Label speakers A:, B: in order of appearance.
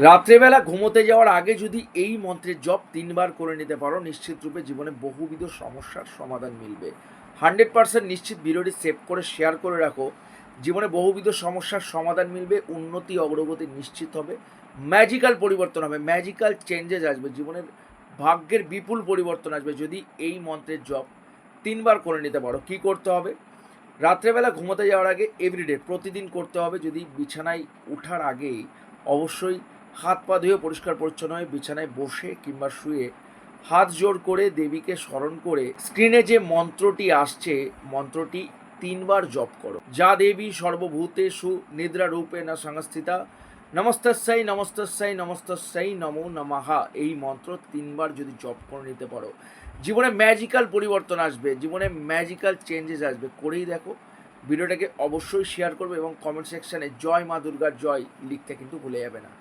A: রাত্রেবেলা ঘুমোতে যাওয়ার আগে যদি এই মন্ত্রের জপ ৩ বার করে নিতে পারো, নিশ্চিত রূপে জীবনে বহুবিধ সমস্যার সমাধান মিলবে। 100% নিশ্চিত। ভিডিওটি সেভ করে শেয়ার করে রাখো। জীবনে বহুবিধ সমস্যার সমাধান মিলবে, উন্নতি অগ্রগতি নিশ্চিত হবে, ম্যাজিক্যাল পরিবর্তন হবে, ম্যাজিক্যাল চেঞ্জেস আসবে, জীবনের ভাগ্যের বিপুল পরিবর্তন আসবে যদি এই মন্ত্রের জপ ৩ বার করে নিতে পারো। কী করতে হবে? রাত্রেবেলা ঘুমোতে যাওয়ার আগে এভরিডে প্রতিদিন করতে হবে। যদি বিছানায় ওঠার আগেই অবশ্যই হাত পা ধুয়ে পরিষ্কার পরিচ্ছন্ন হয়ে বিছানায় বসে কিংবা শুয়ে হাত জোড় করে দেবীকে স্মরণ করে স্ক্রিনে যে মন্ত্রটি আসছে মন্ত্রটি ৩ বার জপ করো। যা দেবী সর্বভূতেষু নিদ্রা রূপে না সংস্থিতা নমস্তস্যাই নমস্তস্যাই নমস্তস্যাই নমো নমঃ। এই মন্ত্র ৩ বার যদি জপ করে নিতে পারো, জীবনে ম্যাজিক্যাল পরিবর্তন আসবে, জীবনে ম্যাজিক্যাল চেঞ্জেস আসবে। করেই দেখো। ভিডিওটাকে অবশ্যই শেয়ার করবে এবং কমেন্ট সেকশানে জয় মা দুর্গার জয় লিখতে কিন্তু ভুলে যাবে না।